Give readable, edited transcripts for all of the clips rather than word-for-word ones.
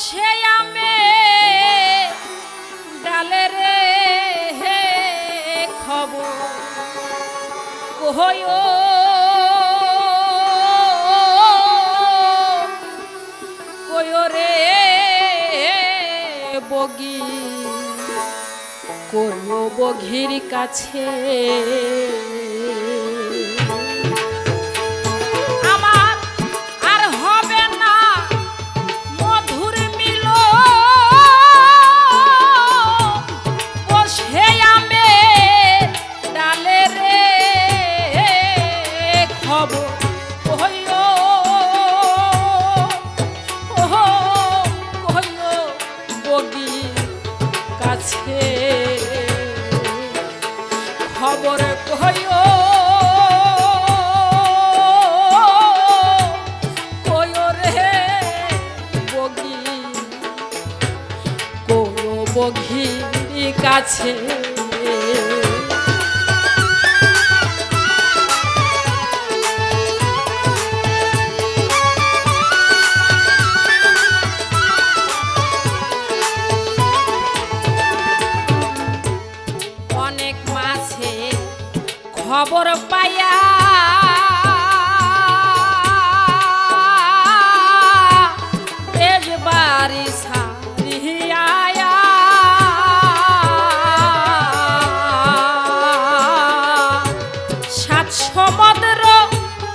বসে আমে ডালে রে হে খবর কহয়ো কয়ো রে বগি কয়ো বগির কাছে খবর কয়ো কয়ো রে বগি কয়ো বগির কাছে খবর পাইয়া দেশ বাড়ি ছাড়িয়া সাত সমুদ্র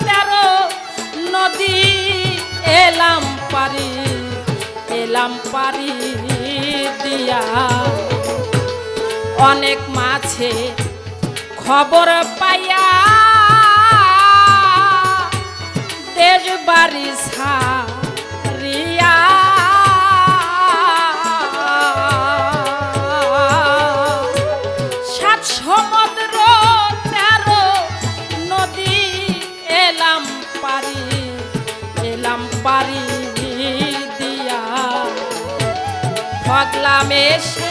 13 নদী এলাম পারি দিয়া অনেক মাছে খবর পাইয়া দেশ বাড়ি ছাড়িয়া সাত সমুদ্র 13 নদী এলাম পারি দিয়া ঠগলাম এসে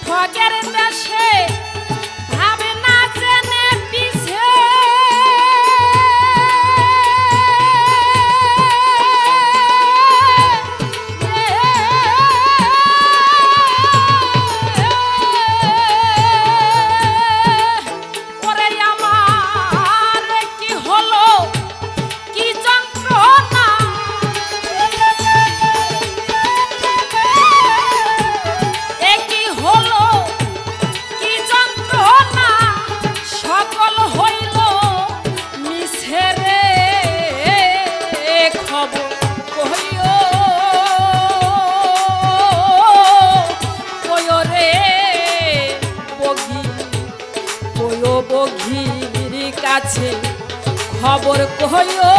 ঠগের দেশে বগির কাছে খবর কয়ো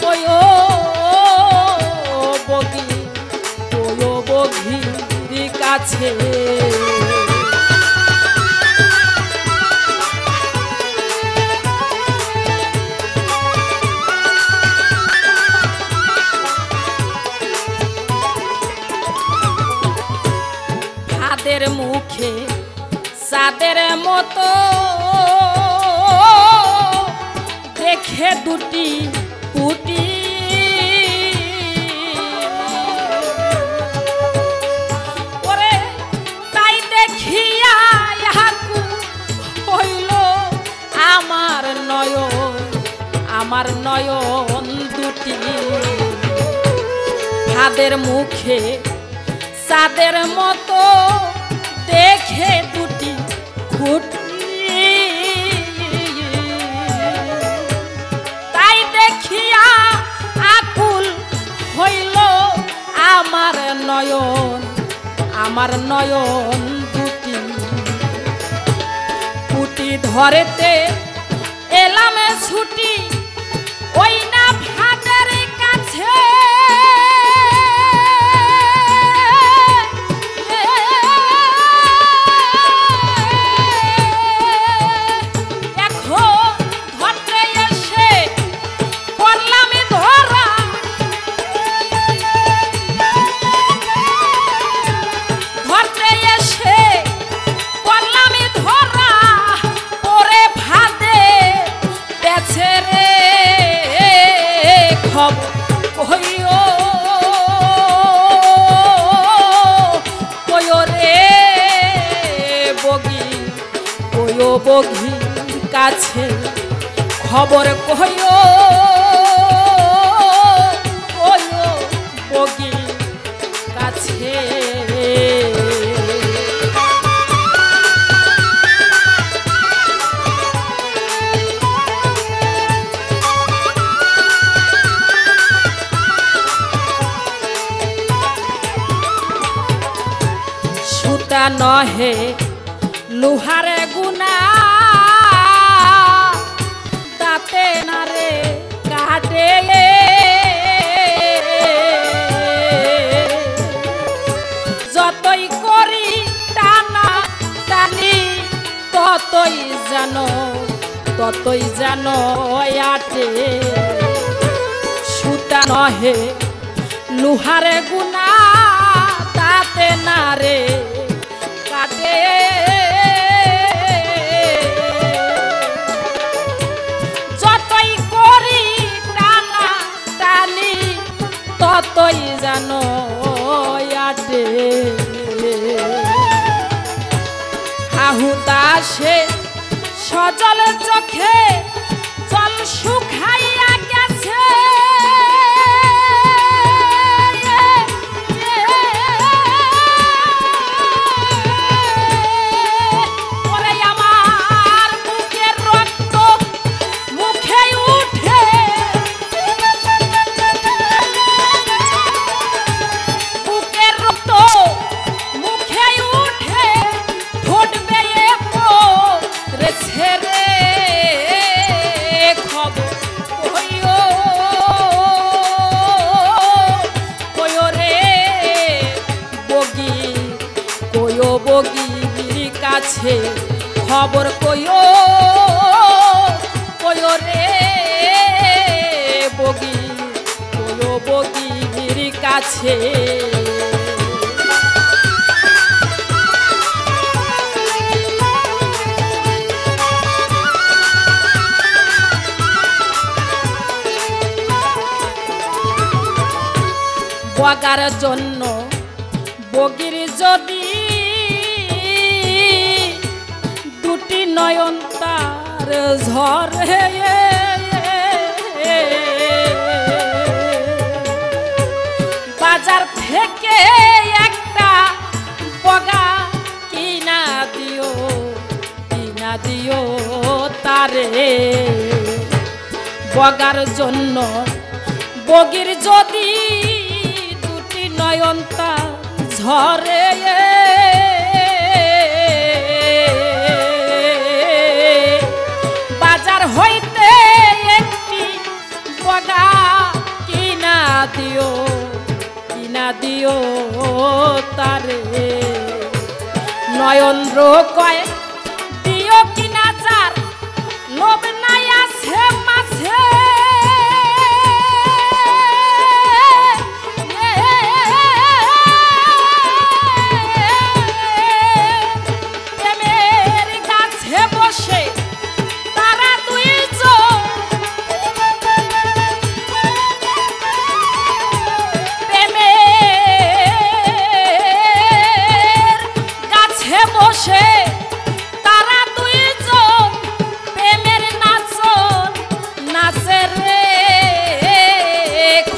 কয়ো বগির কাছে ভাদের মুখে সাদের মতো দেখে দুটি পুটি ওরে তাই দেখিয়া হইল আমার নয়ন দুটি ভাদের মুখে সাদের মতো দেখে দুটি খুঁটি তাই দেখিয়া আকুল হইল আমার নয়ন দুটি পুটি ধরেতে এলাম ছুটি ওই না ভাদের কাছে রে কাছে খবর কইও কইও বগির কাছে সুতা নহে লোহারে গুনা দাঁতে না রে কাটে যতই করি টানা টানি ততই জানো আটে সুতা নহে লোহারে গুনা দাঁতে না রে কাটে যতই করি টানা টানি ততই জানো আটে আহুতাসে সজল চোখে জল শুকাইয়া গেছে বগির কাছে খবর কইও কইও রে বগি কইও বগির কাছে বগার জন্য বগির যদি দুটি নয়ন তার ঝরে বাজার থেকে একটা বগা কিনা দিও তারে বগার জন্য বগির যদি দুটি নয়ন তার ঝরে বাজার হইতে একটি বগা কিনা দিও তারে নয়ন্দ্র কয় দিও কিনা যার লোভ নাই আছে মাঝে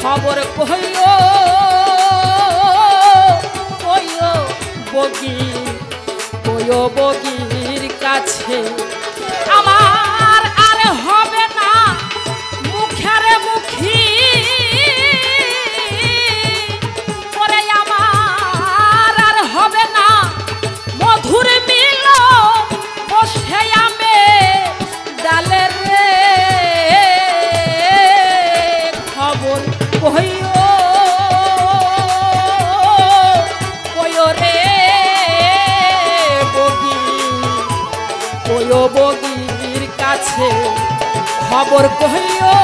খবর কইও বগির কাছে আমার আর হবে না মুখের মুখী পরে আমার আর হবে না মধুর মিল বসে আমে ডালে রে খবর কইও রে বগির কাছে খবর কইও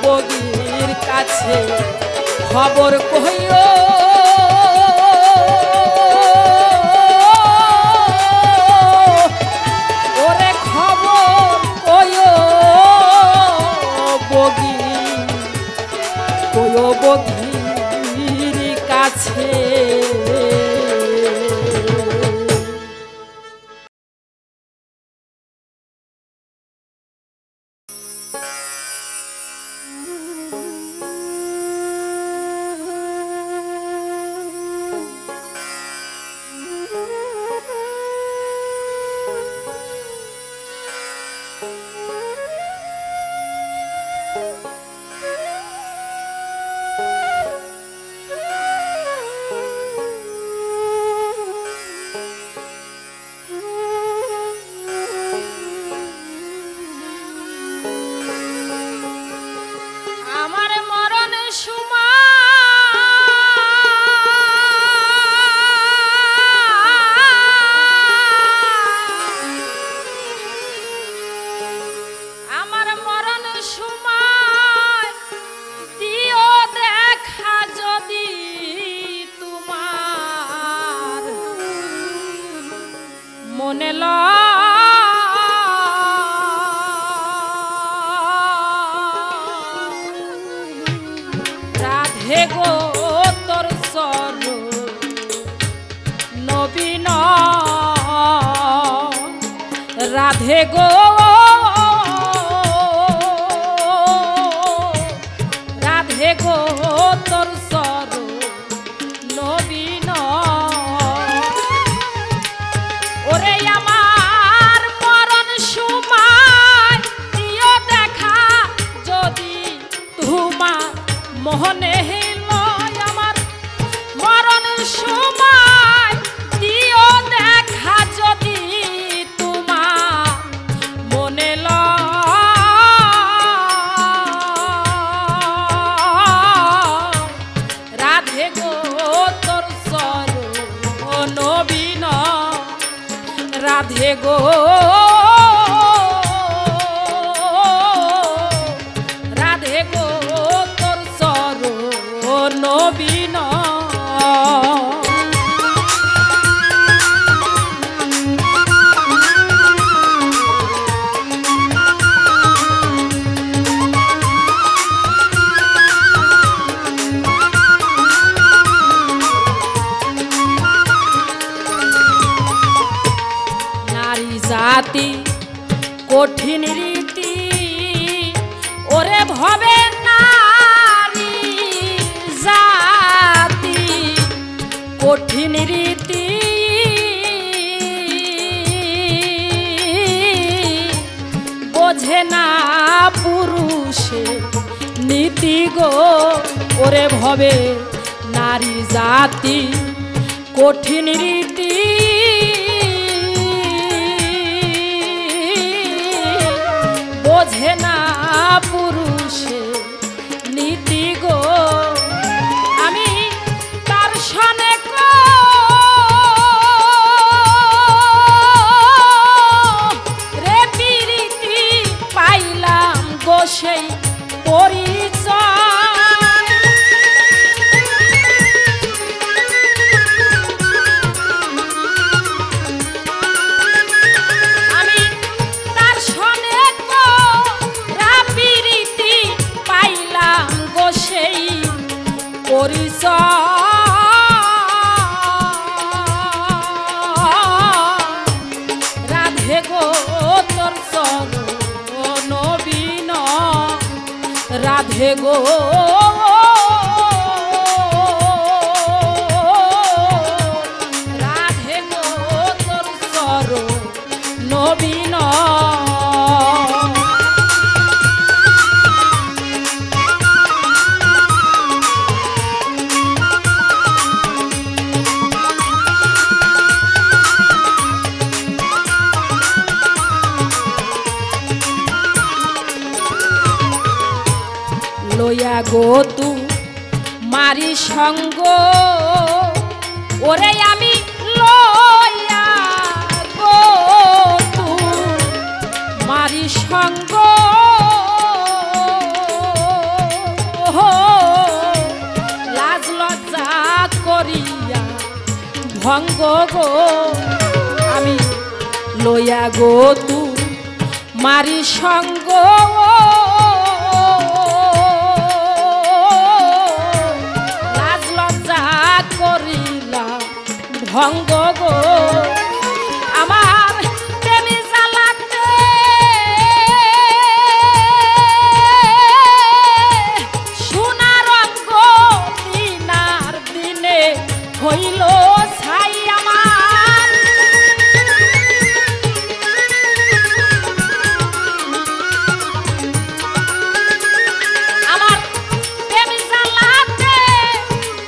বগির কাছে খবর কইও ওরে খবর কইও বগির কাছে সময় দিও দেখা যদি তোমার মনে রাধে গো তোর স্বরূপ নবীন রাধে গো রাধে গো তোর স্বরূপ নবীন ওরে আমার মরণ সময় দিও দেখা যদি তোমার মোহনে লয় আমার মরণ সময় দিও দেখা যদি তোমার মনে রাধে গো তোর স্বরূপ নবীন রাধে গো রাধে গো তোর স্বরূপ নবীন নারী জাতি কঠিন রীতি ওরে ভবে নারী জাতি কঠিন রীতি বোঝে না পুরুষে নীতি গো ওরে ভবে নারী জাতি কঠিন রীতি বোঝে না পুরুষে নীতি গো আমি তার সনে রে প্রীতি পাইলাম গো সেই পরিচয় রাধে গো তোর স্বরূপ নবীন রাধে গো রাধে গো তোর স্বরূপ নবীন লইয়া গো তু মারি সঙ্গ ওরে আমি লইয়া গো তু মারি সঙ্গ লাজ লজ্জা করিয়া ভঙ্গ গো আমি লইয়া গো তু মারি সঙ্গ ভঙ্গ গো আমার প্রেমী জ্বালাতে সোনার রঙ্গ দিনার দিনে হইল ছাই আমার আমার প্রেমী জ্বালাতে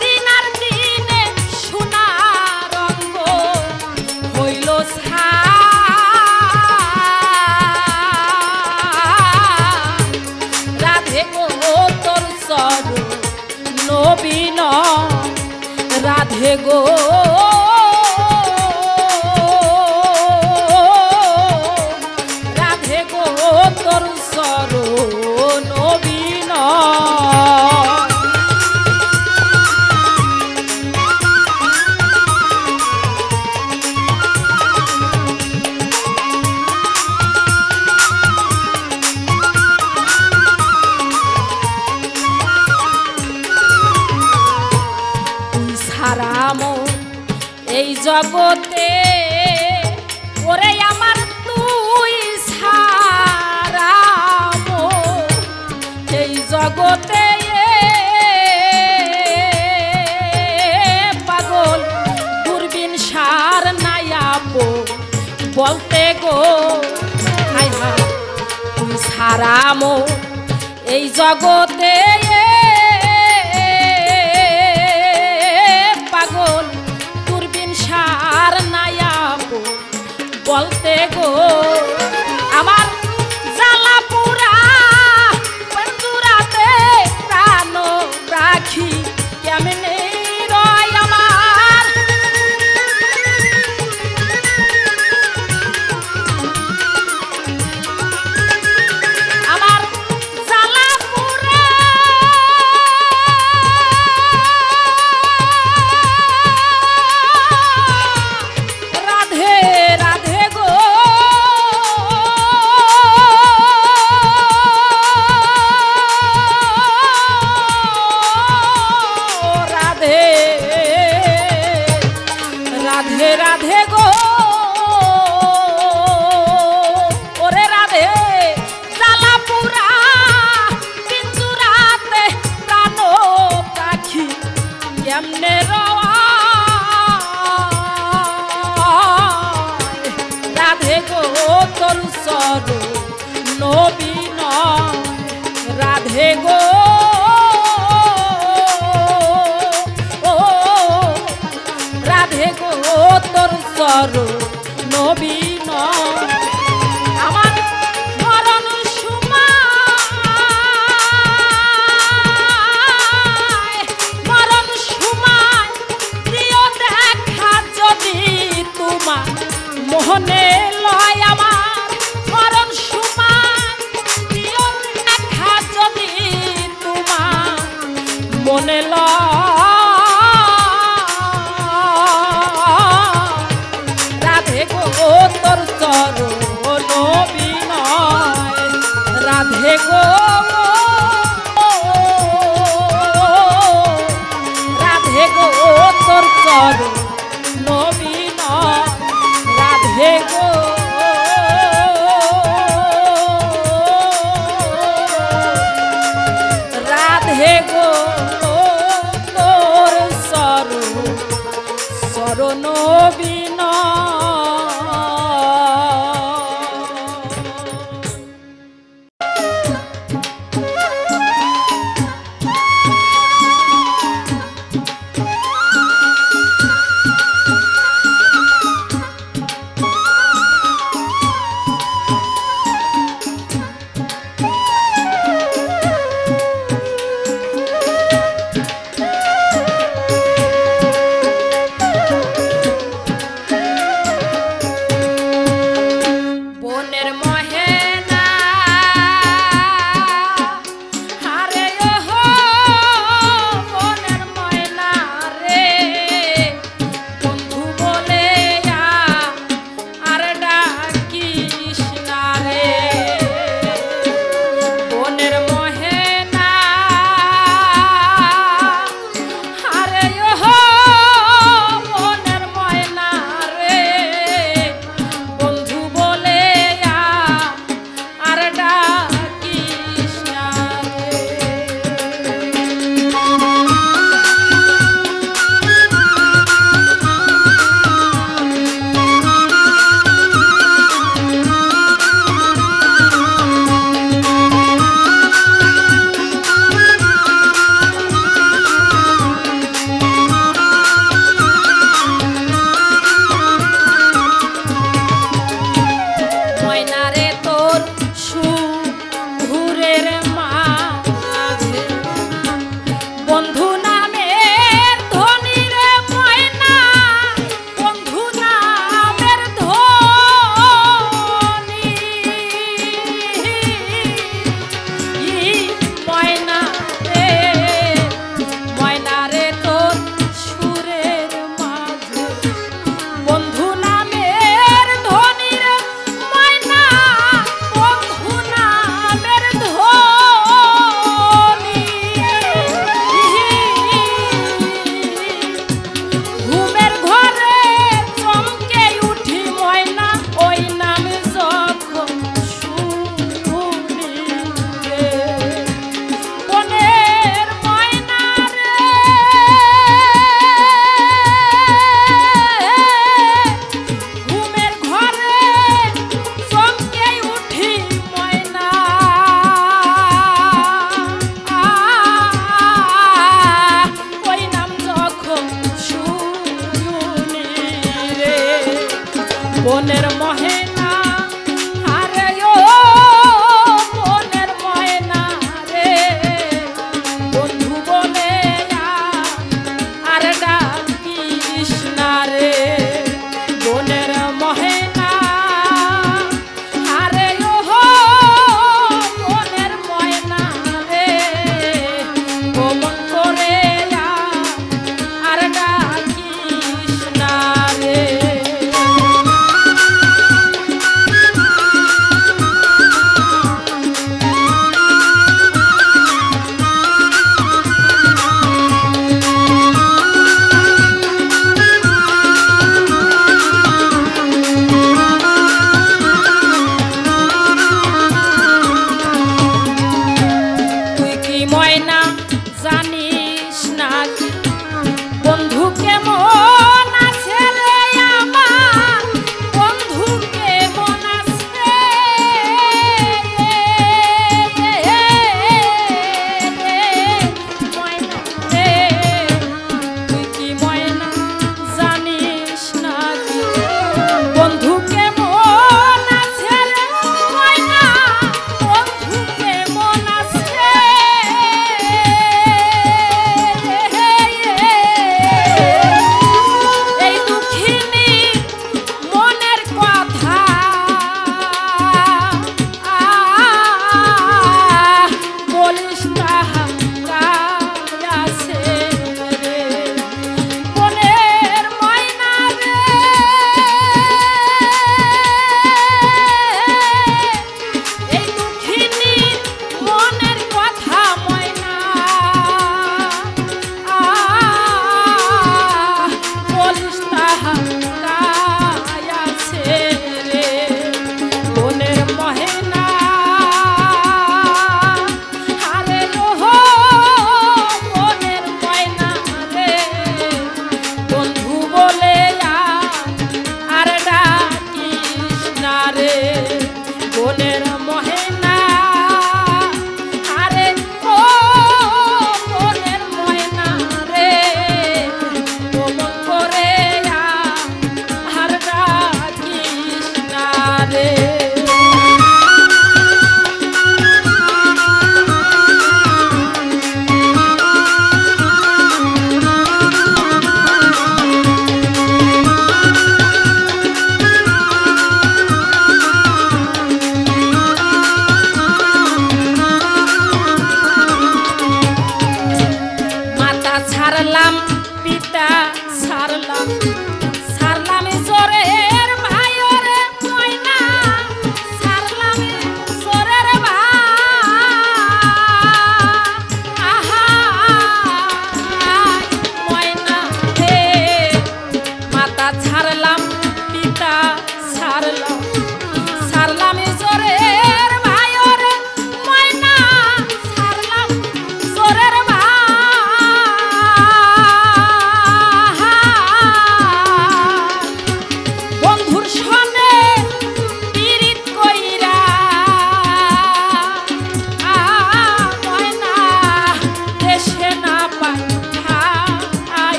দিনার দিনে সোনার হইল রাধে গো তোর স্বরূপ নবীন রাধে গো রাধে রাধে গো তোর চরণ বিনয়। এই জগতে ওরে আমার তুই ছাড়া এই জগতে পাগল দূরবীন সার নাইয়াবো বলতে গো হাই হাই তুই ছাড়া এই জগতে পাগল সার নাইয়াবো বলতে গো আমার জ্বালা পুরা বন্ধুরাতে প্রাণ রাখি কেমনে রয় আমার আমার জ্বালা পুরা রাধে গো ওরে রাধে জ্বালা পুরা কিন্তু রাতে প্রাণ পাখি কেমনে রাধে গো তোর চরণ বিনয় রাধে গো রাধে গো তোর চরণ বিনয় আমার মরণ সময় প্রিয় দেখা যদি তোমার মোহনে লয় আমার মরণ সময় প্রিয় দেখা যদি তোমার মনে লয় তোর চরণ বিনয় রাধে গো রাধে গো তোর চরণ বিনয় রাধে গো রাধে গো তোর চরণ বিনয়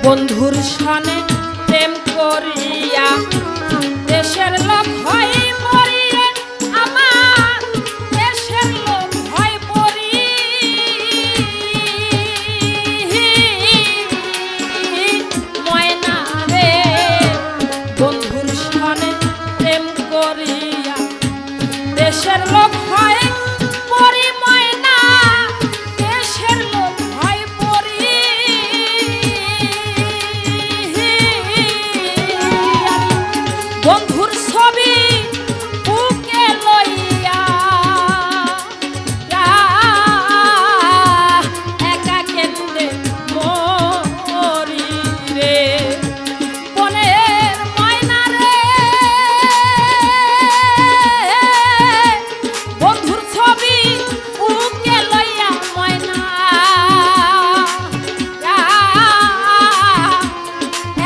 বন্ধুর সনে প্রেম করিয়া দেশের লোক হয় মরিয়ে আমার দেশের লোক হয় মরি ময়না রে বন্ধুর সনে প্রেম করিয়া দেশের লোক হয় মরি ময়না দেশের লোক হয় মরি বন্ধুর ছবি বুকে লইয়া একা কেন্দে মরি রে বনের ময়না রে বন্ধুর ছবি বুকে লইয়া ময়না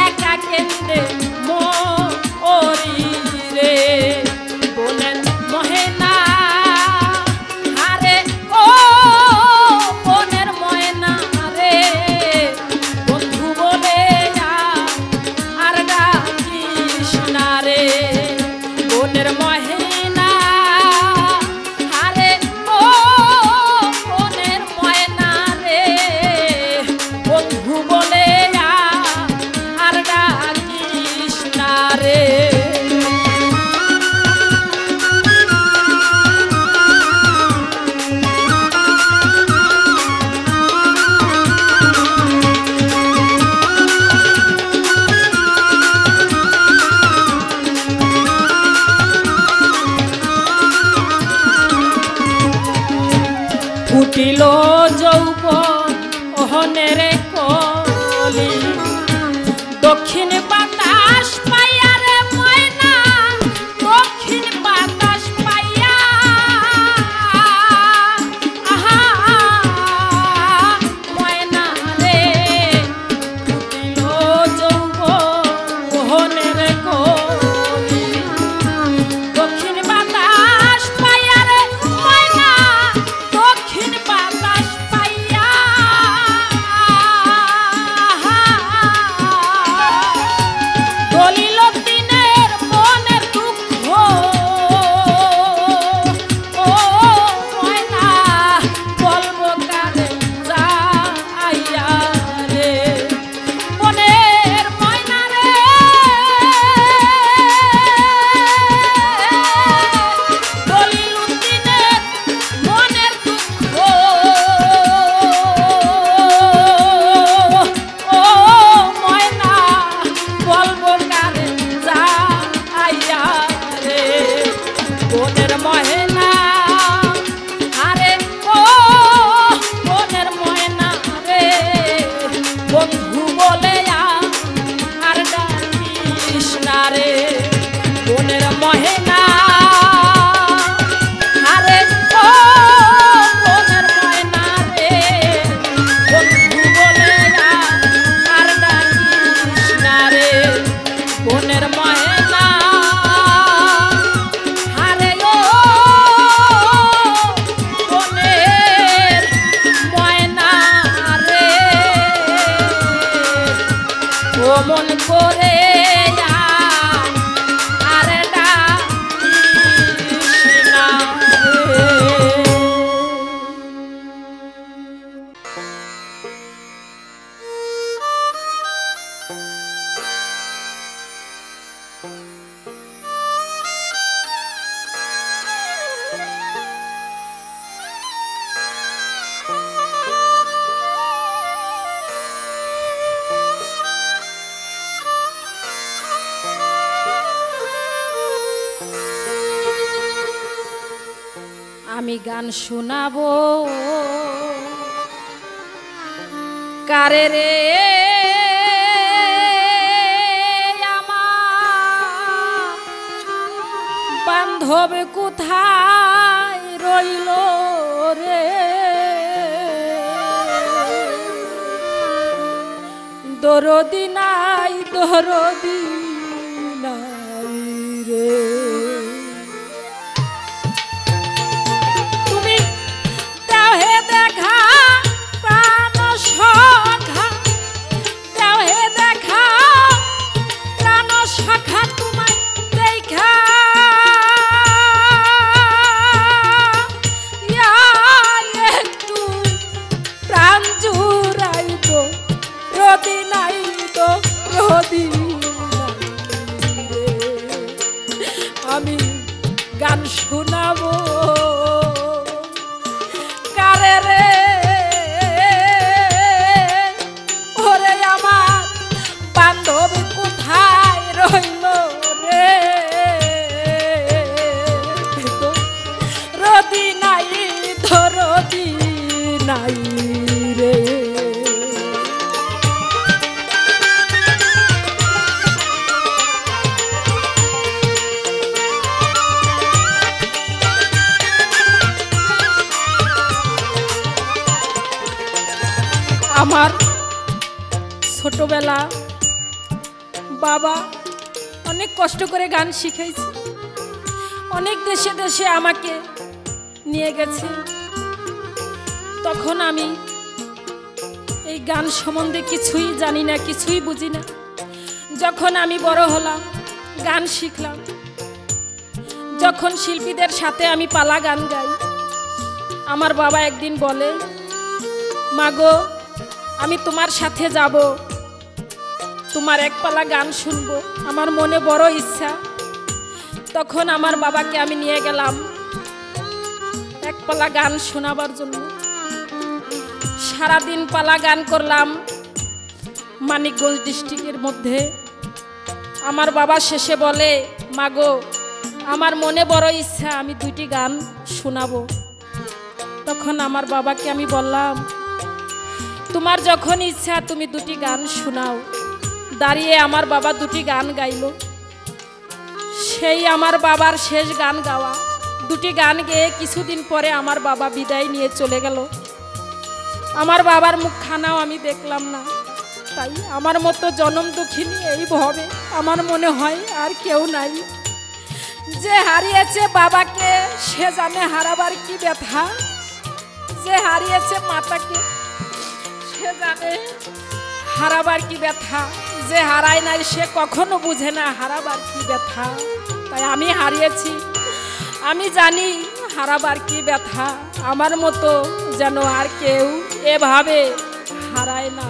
একা কেন্দে মরি রে বনের ময়না আরে ও বনের ময়না রে বন্ধু বলে আর ডাকিস না রে বনের ময়না আরে ও বনের ময়না রে বন্ধু বলে আর ডাকিস না রে ফুটিল যৌবন ওহনের কলি দক্ষিণ বাতাস পাইয়া রে ময়না দক্ষিণ বাতাস পাইয়া আহা ময়না রে ফুটিল যৌবন ওহনের কলি দক্ষিণ বাতাস পাইয়া রে ময়না দক্ষিণ বাতাস পাইয়া দলিল দিনের মনের দুঃখ ও ময়না বলবো কারে যাইয়া রে বনের ময়না রে দলিল দিনের মনের দুঃখ ও ময়না বলবো কারে যাইয়া রে বনের ময়না আরে ও বনের ময়না রে বন্ধু বলে আর ডাকিস না রে বনের ময়না আরে ও বনের ময়না রে বন্ধু বলে আর ডাকিস না রে বনের ময়না আরে ও বনের ময়না রে ও মন করে আরে ডাকিস না রে আমি গান শোনাবো কারে রে আমার বান্ধব কোথায় রইল রে দরদি নাই দরদি নাই রে দেখা প্রাণ সখা দেহে রোদি নাই রে। আমার ছোটবেলা বাবা অনেক কষ্ট করে গান শিখাইছে, অনেক দেশে দেশে আমাকে নিয়ে গেছে। তখন আমি এই গান সম্বন্ধে কিছুই জানি না, কিছুই বুঝি না। যখন আমি বড় হলাম, গান শিখলাম, যখন শিল্পীদের সাথে আমি পালা গান গাই, আমার বাবা একদিন বলে, মাগো আমি তোমার সাথে যাব, তোমার এক পালা গান শুনবো, আমার মনে বড় ইচ্ছা। তখন আমার বাবাকে আমি নিয়ে গেলাম এক পালা গান শোনাবার জন্য। সারাদিন পালা গান করলাম মানিকগঞ্জ ডিস্ট্রিক্টের মধ্যে। আমার বাবা শেষে বলে, মাগো আমার মনে বড় ইচ্ছা, আমি দুইটি গান শোনাবো। তখন আমার বাবাকে আমি বললাম, তোমার যখন ইচ্ছা তুমি দুটি গান শোনাও। দাঁড়িয়ে আমার বাবা দুটি গান গাইল। সেই আমার বাবার শেষ গান গাওয়া। দুটি গান গেয়ে কিছুদিন পরে আমার বাবা বিদায় নিয়ে চলে গেল। আমার বাবার মুখখানাও আমি দেখলাম না। তাই আমার মতো জনম দুঃখিনী এই ভবে আমার মনে হয় আর কেউ নাই। যে হারিয়েছে বাবাকে সে জানে হারাবার কি ব্যথা, যে হারিয়েছে মাতাকে সে জানে হারাবার কি ব্যথা, যে হারায় নাই সে কখনো বুঝে না হারাবার কি ব্যথা। তাই আমি হারিয়েছি, আমি জানি হারাবার কি ব্যথা। আমার মতো যেন আর কেউ এভাবে হারায় না।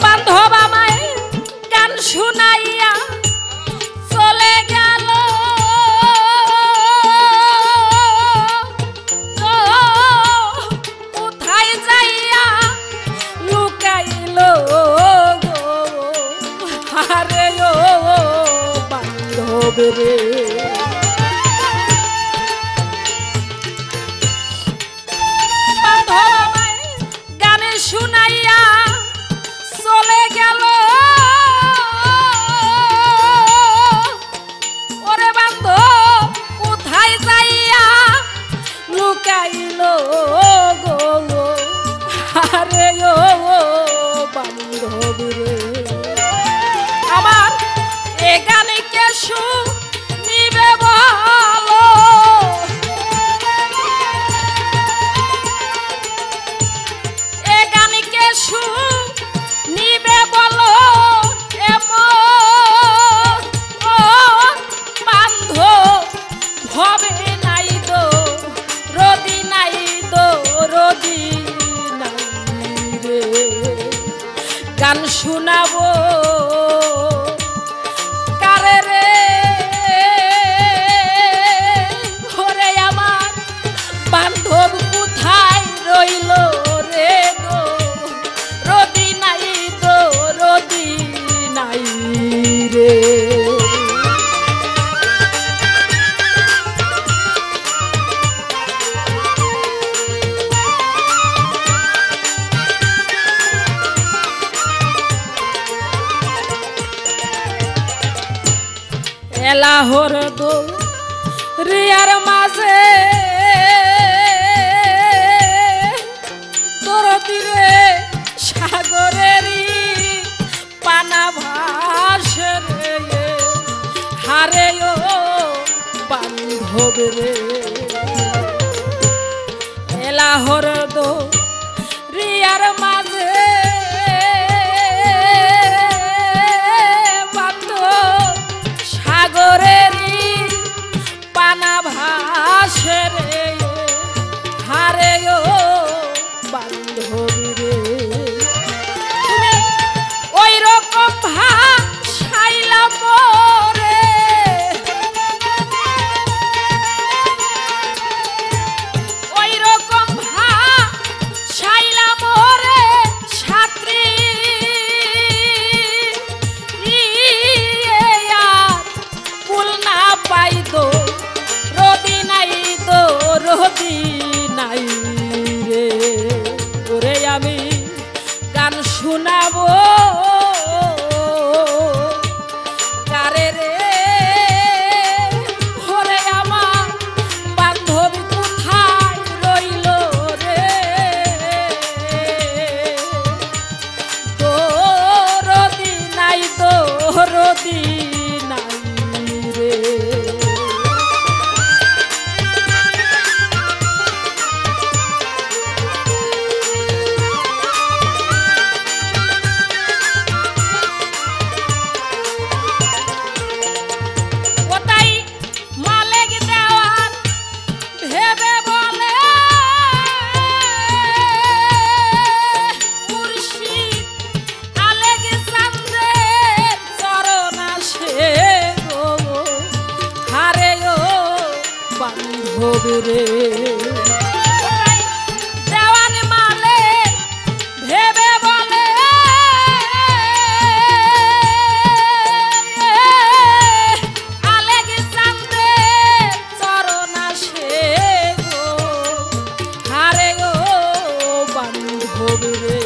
বান্ধব আমায় গান শুনাইয়া চলে গেল, কোথায় যাইয়া লুকাইল আরে ও বান্ধব রে। বান্ধব আমায় গানে শুনাইয়া চলে গেল, ওরে বান্ধব কোথায় যাইয়া লুকাইল গো আরে ও বান্ধব রে। আমার এ গানে কে শুনিবে বলো, এ গানে কে শুনিবে বলো, এমন বান্ধব ভবে নাই দো রদি নাই দো রদি নাই রে। গান শুনাবো কারে রে, ওরে আমার বান্ধব কোথায় রইল রে গো রদি নাই দো রদি নাই রে। এলাহর দো রিয়ার মাঝে তোর তীরে সাগরেরই পানা ভাসে রে হারে ও বান্ধব রে। এলাহর দো রিয়ার মাঝে সাগরেরই পানা ভাসে রে হারে ও বান্ধব রে। তুমি ওই রকম ভাসাইলা মোরে, ওই রকম বান্ধব রে দেওয়ান মালে ভেবে বলে আলেকজান্দ্রের চরণ আসে গো হারে গো বান্ধব রে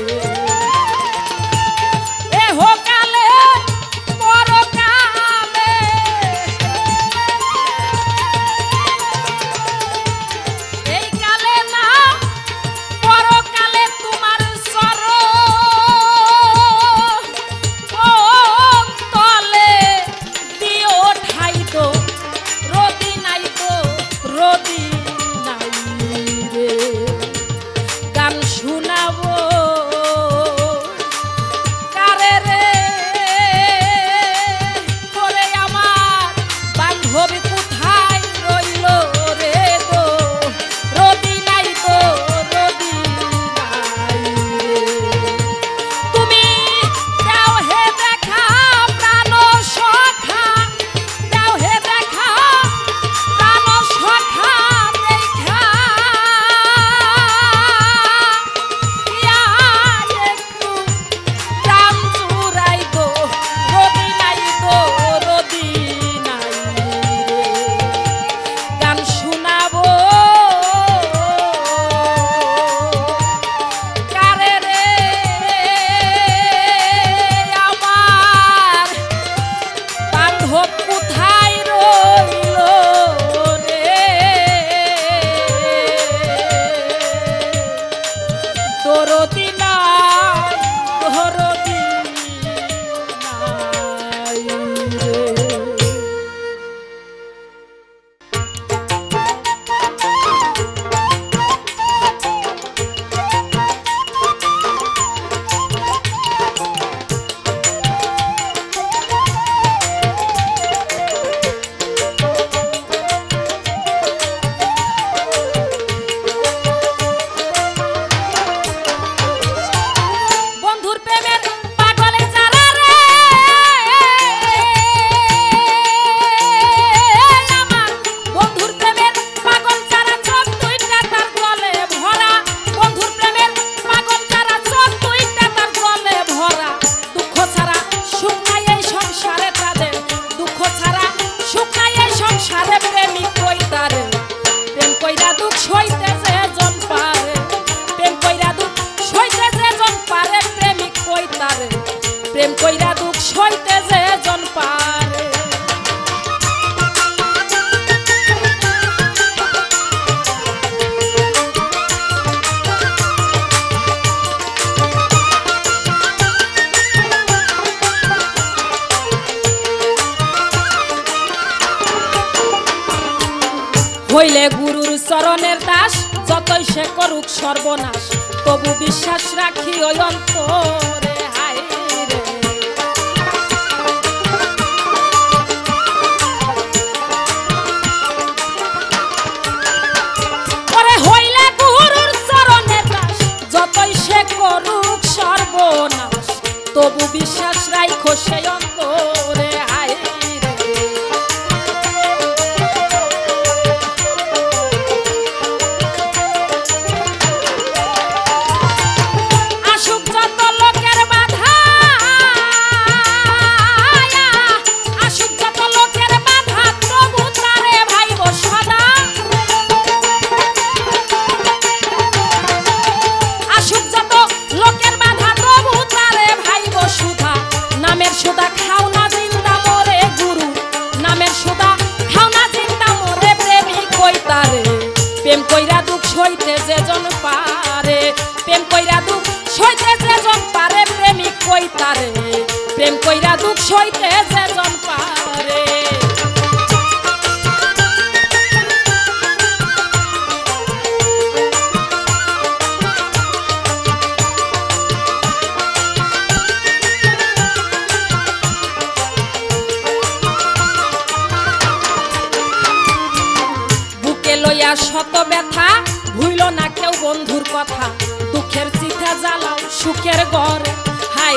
প্রেম কইরা দুঃখ সইতে যে জন পারে হইলে গুরুর চরণের দাস যতই সে করুক সর্বনাশ তবু বিশ্বাস রাখি ওই অন্তরে হায় রে ওরে হইলে গুরুর চরণের দাস যতই সে করুক সর্বনাশ তবু বিশ্বাস রাখো সেই অন্তরে হায় প্রেম কইরা দুঃখ সইতে যে জন পারে প্রেম কইরা দুঃখ সইতে যে জন পারে প্রেমিক কইতারে প্রেম কইরা দুঃখ সইতে যে জন পারে শত ব্যথা ভুইল না কেউ বন্ধুর কথা দুঃখের চিঠা জ্বালাও সুখের ঘরে হাই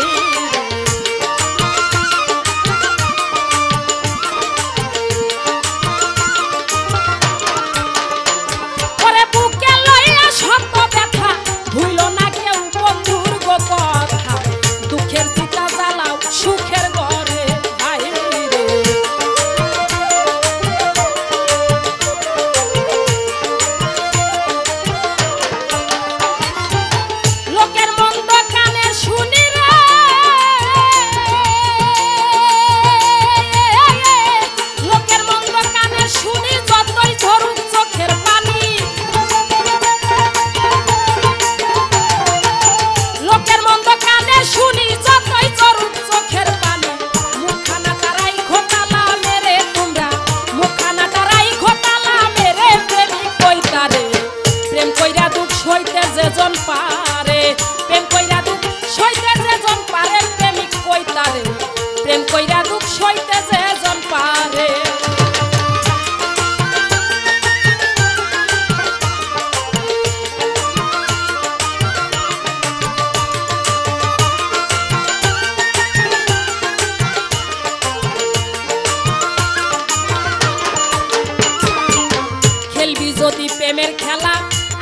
যদি প্রেমের খেলা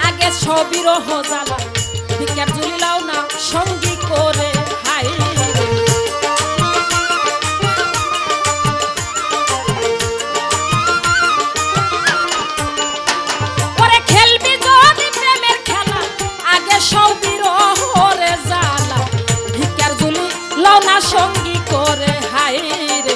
আগে সবিরহ জ্বালা ভিক্ষার ঝুলি লাও না সঙ্গী করে হাই ওরে খেলবি যদি প্রেমের খেলা আগে সবিরহ রে জ্বালা ভিক্ষার ঝুলি লাও না সঙ্গী করে হাই রে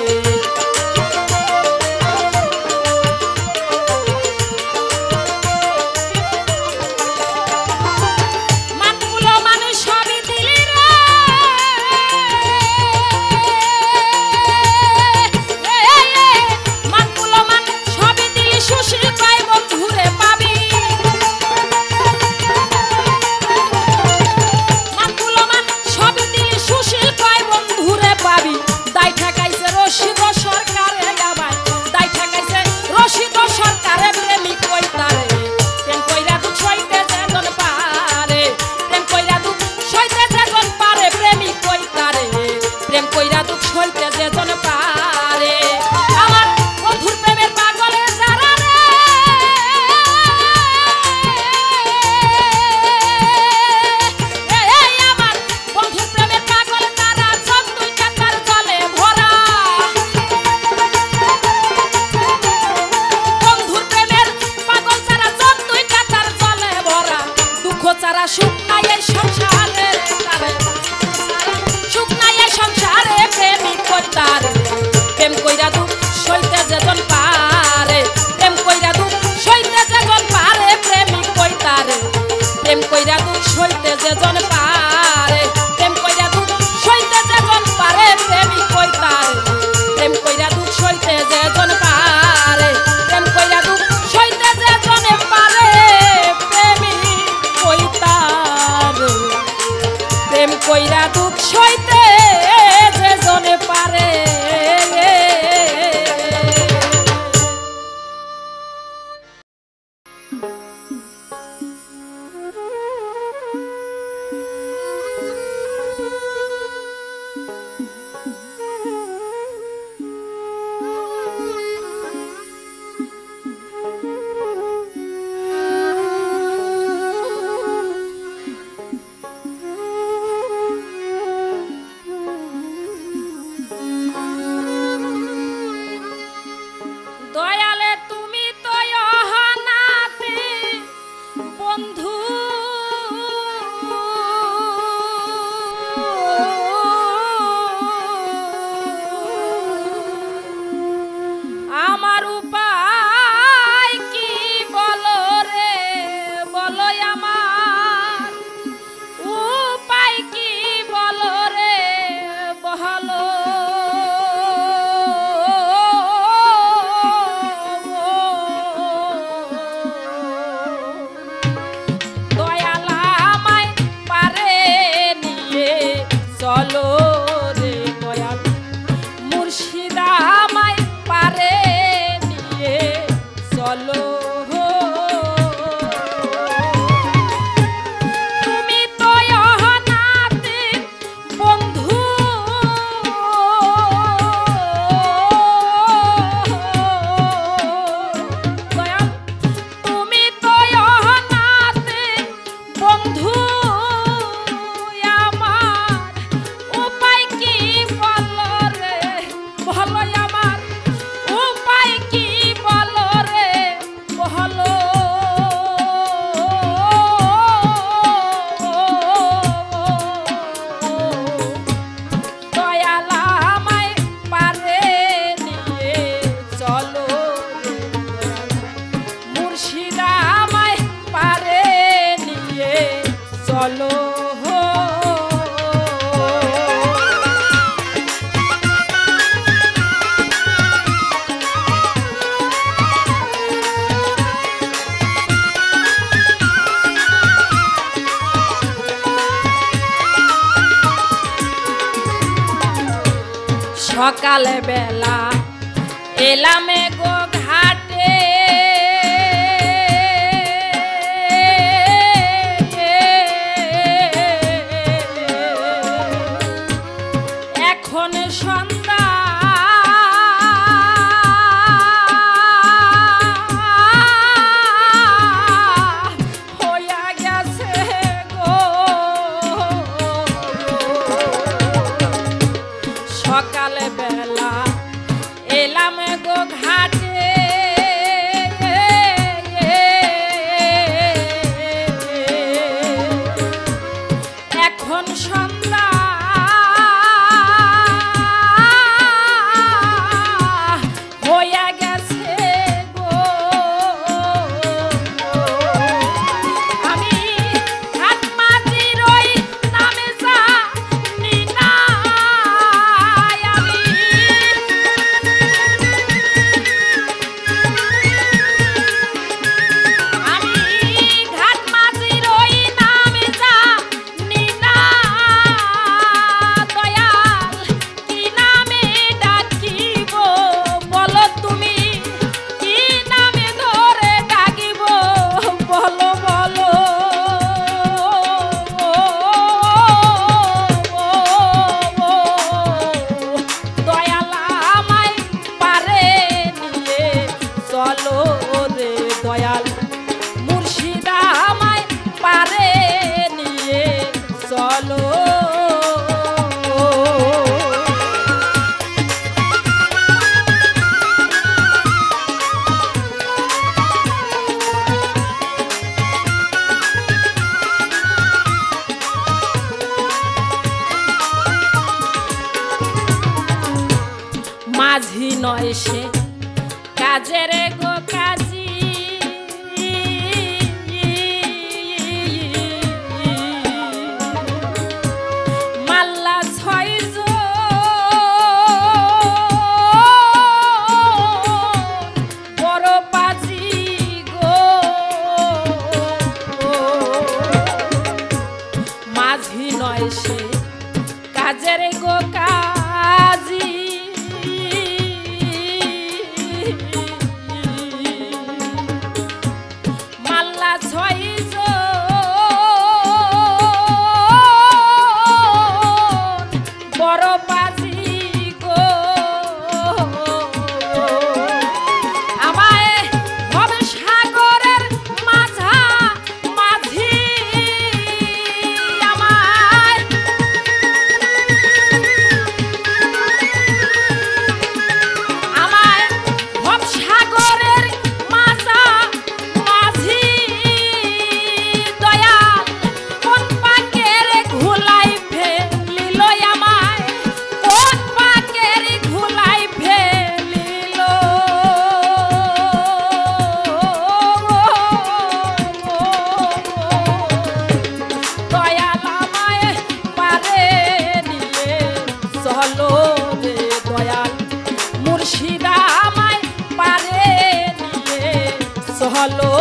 কইরা দুঃখ সইতে যে জনে পারে সকালে বেলা এলামে গো ঘাটে এখন সন্ধ্যা নয় সে কাজের গো কাজী মাল্লা ছয়জন বড় পাজি গো মাঝি নয় সে কাজের গো কাজী মাল্লা ছয়জন বড় পাজি গো আমায় ভবে সাগরের মাঝা মাঝি আমায় ভব সাগরের মাঝা মাঝি দয়াল কোন পাকের ঘুলাই ফেলিল আমায় কোন পাকের ঘুলাই ফেলিল দয়াল আমায় পারে নিয়ে চলো রে দয়াল মুর্শিদা আমায় পারে নিয়ে চলো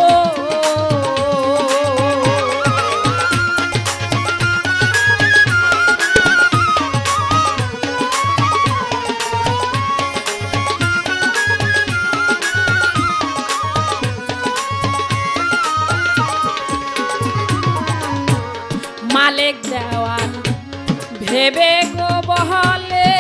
মালিক দেওয়ান ভেবে গো বহলে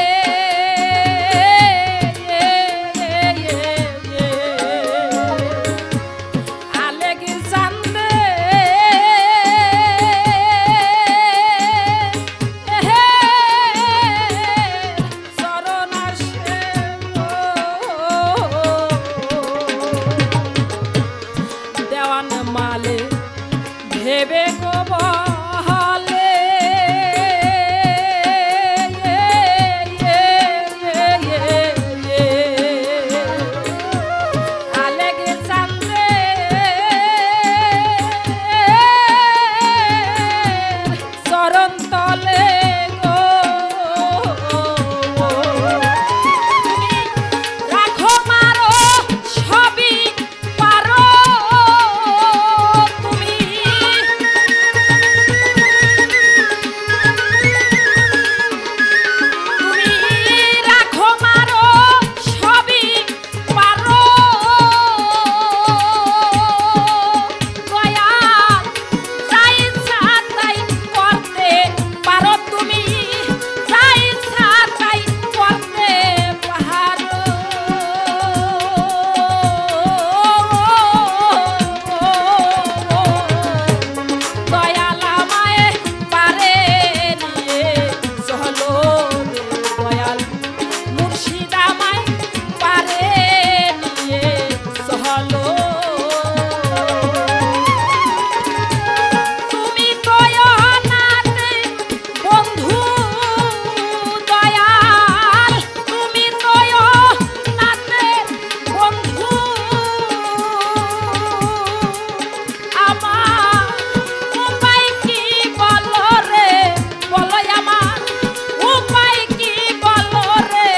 দেওয়ান মালে ভেবে গো বহলে চরণ তলে গো তুমি রাখো মারো সবই পারো তুমি রাখো মারো সবই পারো দয়া যাই ইচ্ছা তাই করতে পারো তুমি যাই ইচ্ছা তাই করতে পারো দয়াল আমায় পারে নিয়ে চলো রে দয়াল মুর্শিদ আমায় পারে নিয়ে চলো তুমি দয়ানাথে বন্ধু দয়াল তুমি দয়ানাথে বন্ধু আমার উপায় কি বলো রে বলো আমার উপায় কি বলো রে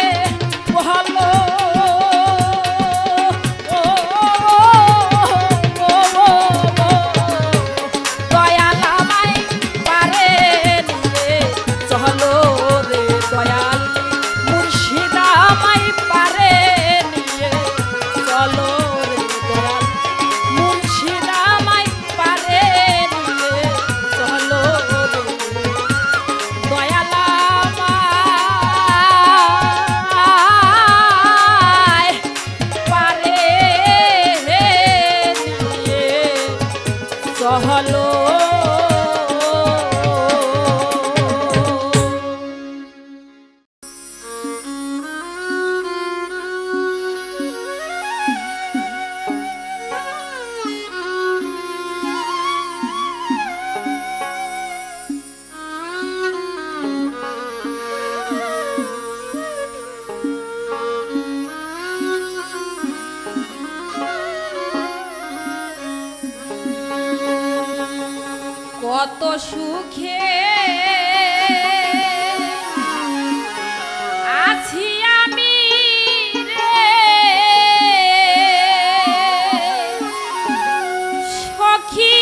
বলো দয়াল আমায় পারে নিয়ে চলো রে দয়াল মুর্শিদ আমায় পারে নিয়ে চলো রে দয়াল মুর্শিদ আমায় পারে নিয়ে চলো রে দয়াল আমায় পারে নিয়ে চলো কত সুখে আছি আমি রে সখী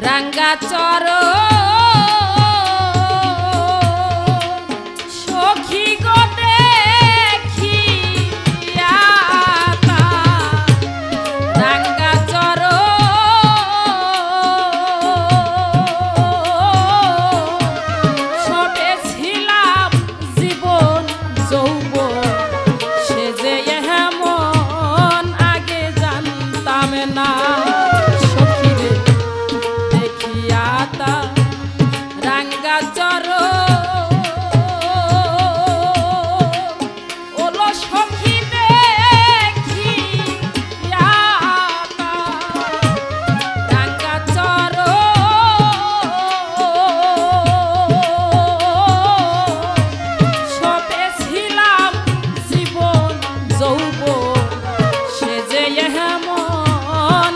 রাঙ্গা চর সখী গো দেখিয়া রাঙ্গা চর সবে ছিলাম জীবন যৌবন সে যে এমন আগে জানতাম না রাঙ্গা চর ওলো সখী দেখিয়া রাঙ্গা চর সবে ছিলাম জীবন যৌবন সে যে এমন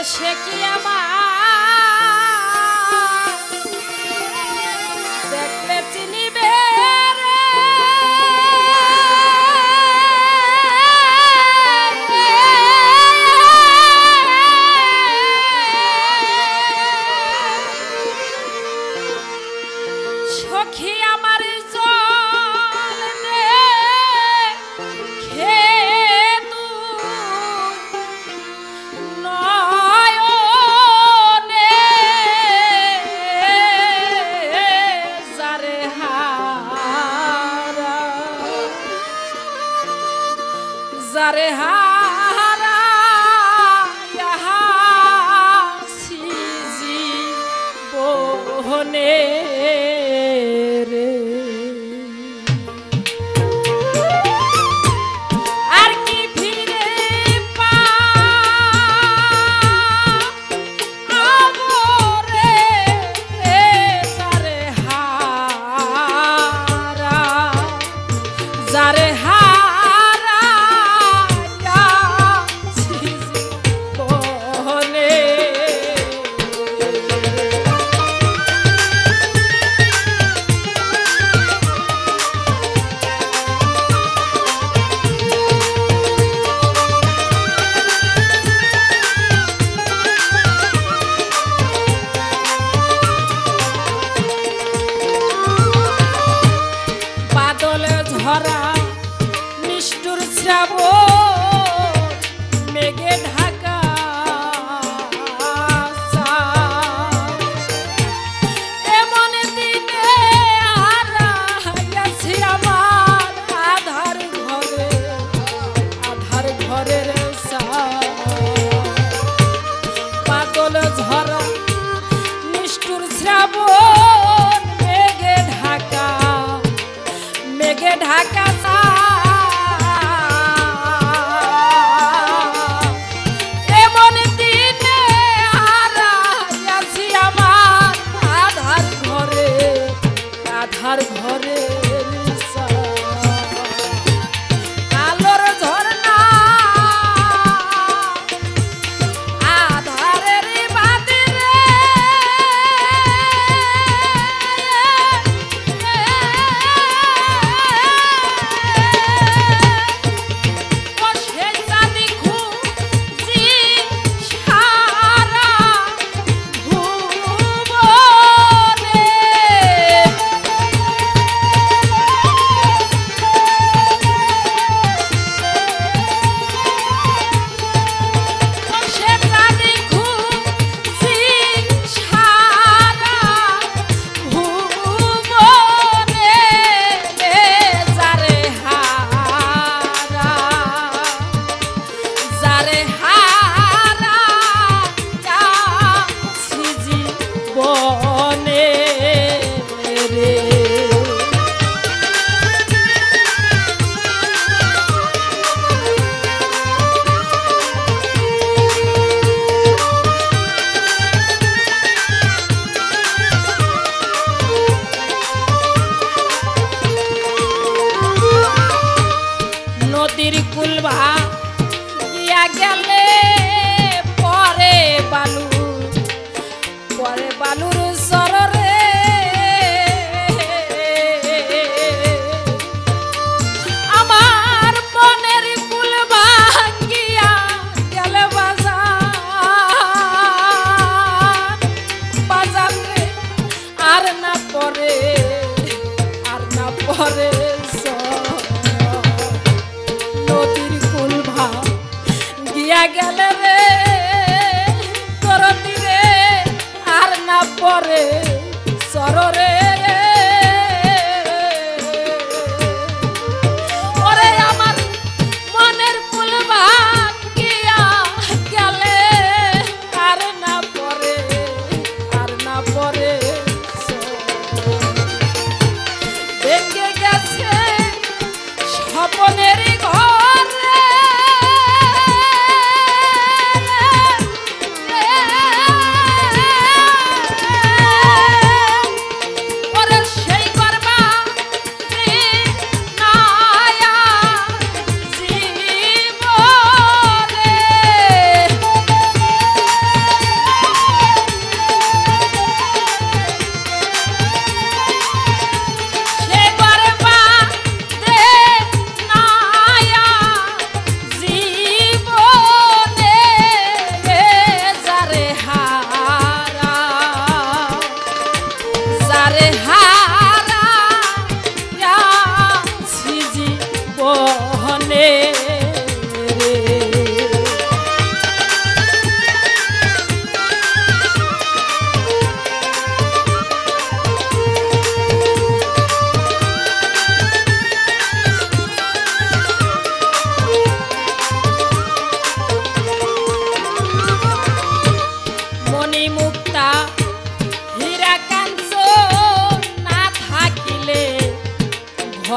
সে কি আমার দেখলে চিনিবে রে সখী আমার জল দে খেয়ে তুই নয়ন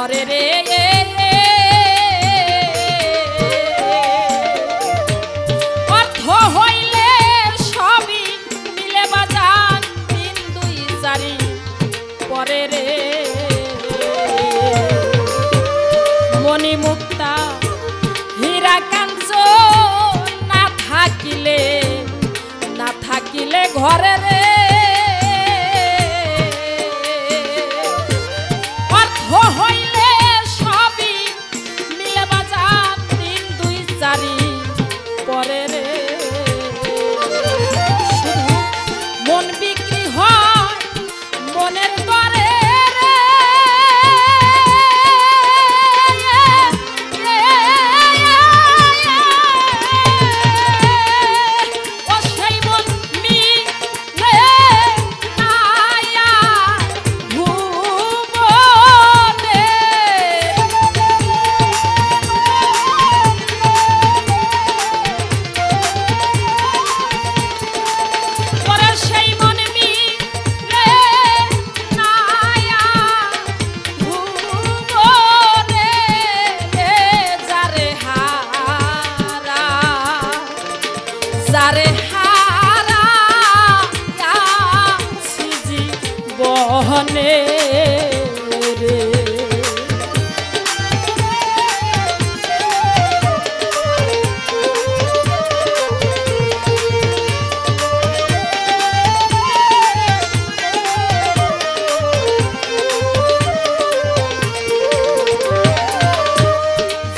ঘরে রে অর্থ হইলে সবই মিলে বাজান তিন দুই চারি পরে রে মণি মুক্তা হীরা কাঞ্চন না থাকিলে ঘরে রে অর্থ হইলে সবই মিলে বাজান তিন দুই চারি পরে রে শুধু মন বিক্রি হয় মনের দরে যারে হারা জীবনে রে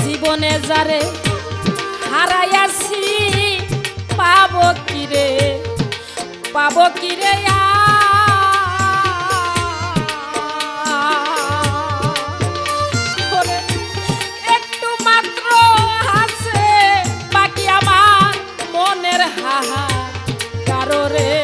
জীবনে যারে হারাইয়াছি পাবো কিরে একটু মাত্র আছে বাকি আমার মনের হাহা কারো রে